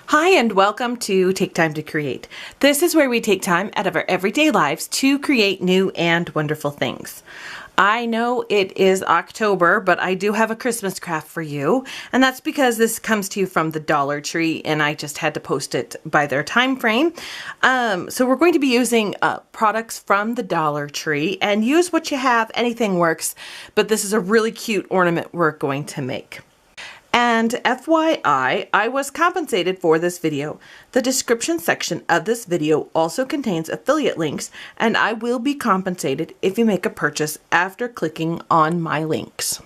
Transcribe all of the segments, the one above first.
Hi and welcome to Take Time to Create. This is where we take time out of our everyday lives to create new and wonderful things. I know it is October, but I do have a Christmas craft for you, and that's because this comes to you from the Dollar Tree, and I just had to post it by their time frame. So we're going to be using products from the Dollar Tree, and use what you have, anything works, but this is a really cute ornament we're going to make. And FYI, I was compensated for this video. The description section of this video also contains affiliate links, and I will be compensated if you make a purchase after clicking on my links.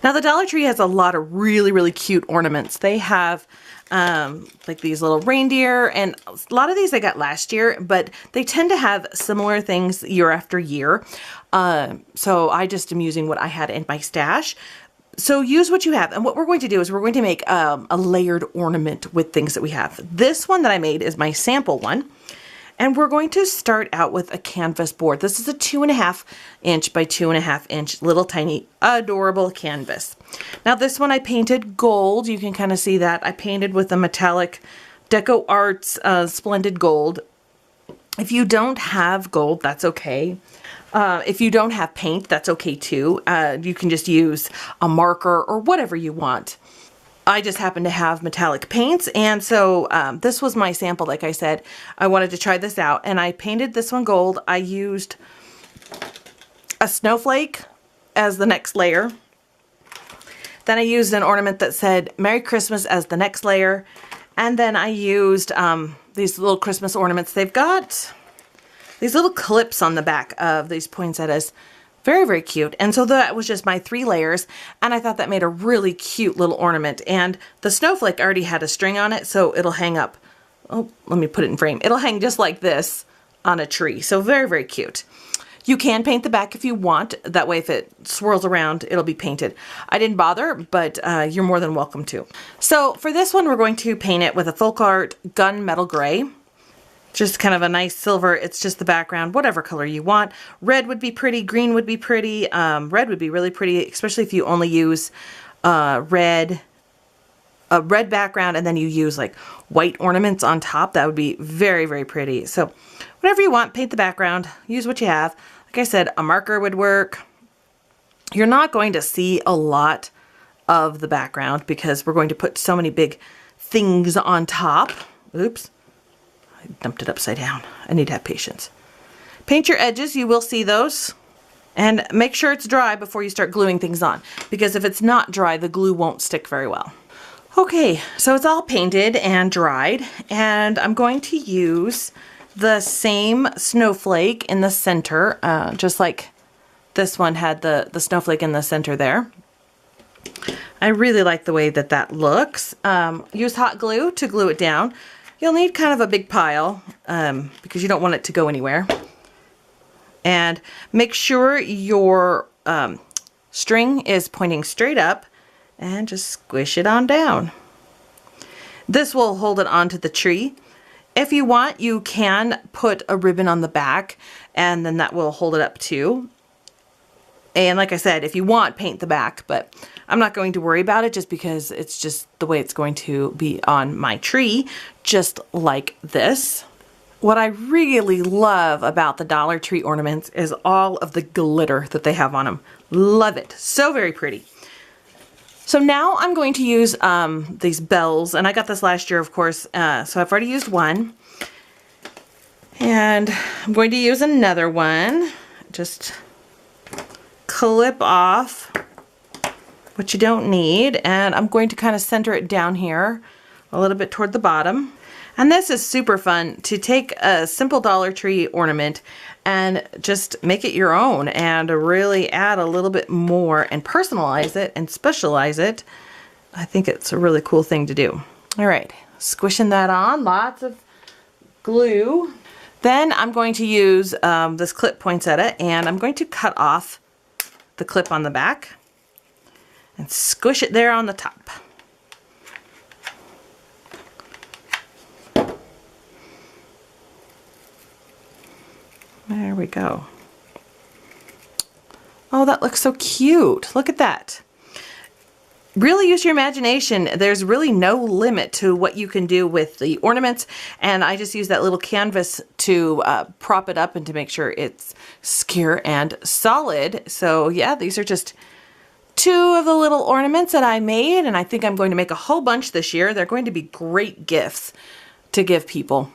Now, the Dollar Tree has a lot of really cute ornaments. They have like these little reindeer, and a lot of these I got last year, but they tend to have similar things year after year. So I just am using what I had in my stash. So use what you have. And what we're going to do is we're going to make a layered ornament with things that we have. This one that I made is my sample one. And we're going to start out with a canvas board. This is a 2.5 inch by 2.5 inch little tiny adorable canvas. Now this one I painted gold. You can kind of see that. I painted with a metallic Deco Arts Splendid Gold. If you don't have gold, that's okay. If you don't have paint, that's okay too. You can just use a marker or whatever you want. I just happen to have metallic paints, and so this was my sample. Like I said, I wanted to try this out, and I painted this one gold. I used a snowflake as the next layer. Then I used an ornament that said Merry Christmas as the next layer. And then I used these little Christmas ornaments. They've got these little clips on the back of these poinsettias. Very cute. And so that was just my 3 layers. And I thought that made a really cute little ornament. And the snowflake already had a string on it, so it'll hang up. Oh, let me put it in frame. It'll hang just like this on a tree. So very cute. You can paint the back if you want. That way if it swirls around, it'll be painted. I didn't bother, but you're more than welcome to. So for this one, we're going to paint it with a Folk Art Gunmetal Gray. Just kind of a nice silver. It's just the background, whatever color you want. Red would be pretty, green would be pretty. Red would be really pretty, especially if you only use a red background and then you use like white ornaments on top. That would be very pretty. So whatever you want, paint the background, use what you have. Like I said, a marker would work. You're not going to see a lot of the background because we're going to put so many big things on top. Oops. I dumped it upside down. I need to have patience. Paint your edges. You will see those. And make sure it's dry before you start gluing things on, because if it's not dry, the glue won't stick very well. Okay, so it's all painted and dried, and I'm going to use the same snowflake in the center, just like this one had the snowflake in the center there. I really like the way that that looks. Use hot glue to glue it down. You'll need kind of a big pile because you don't want it to go anywhere. And make sure your string is pointing straight up and just squish it on down. This will hold it onto the tree. If you want, you can put a ribbon on the back and then that will hold it up too. And like I said, if you want, paint the back, but I'm not going to worry about it just because it's just the way it's going to be on my tree, just like this. What I really love about the Dollar Tree ornaments is all of the glitter that they have on them. Love it. So very pretty. So now I'm going to use these bells, and I got this last year, of course, so I've already used one. And I'm going to use another one. Just clip off what you don't need, and I'm going to kind of center it down here a little bit toward the bottom. And this is super fun to take a simple Dollar Tree ornament and just make it your own and really add a little bit more and personalize it and specialize it. I think it's a really cool thing to do. All right, squishing that on, lots of glue. Then I'm going to use this clip poinsettia, and I'm going to cut off the clip on the back and squish it there on the top. There we go. Oh, that looks so cute. Look at that. really use your imagination. There's really no limit to what you can do with the ornaments, and I just use that little canvas to prop it up and to make sure it's secure and solid. So yeah, these are just two of the little ornaments that I made, and I think I'm going to make a whole bunch this year. They're going to be great gifts to give people.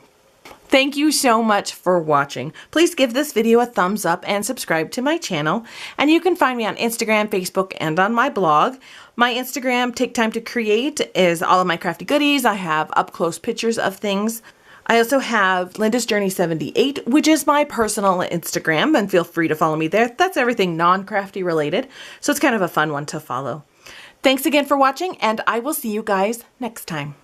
Thank you so much for watching. Please give this video a thumbs up and subscribe to my channel. And you can find me on Instagram, Facebook, and on my blog. My Instagram, Take Time to Create, is all of my crafty goodies. I have up-close pictures of things. I also have Linda's Journey 78, which is my personal Instagram, and feel free to follow me there. That's everything non-crafty related, so it's kind of a fun one to follow. Thanks again for watching, and I will see you guys next time.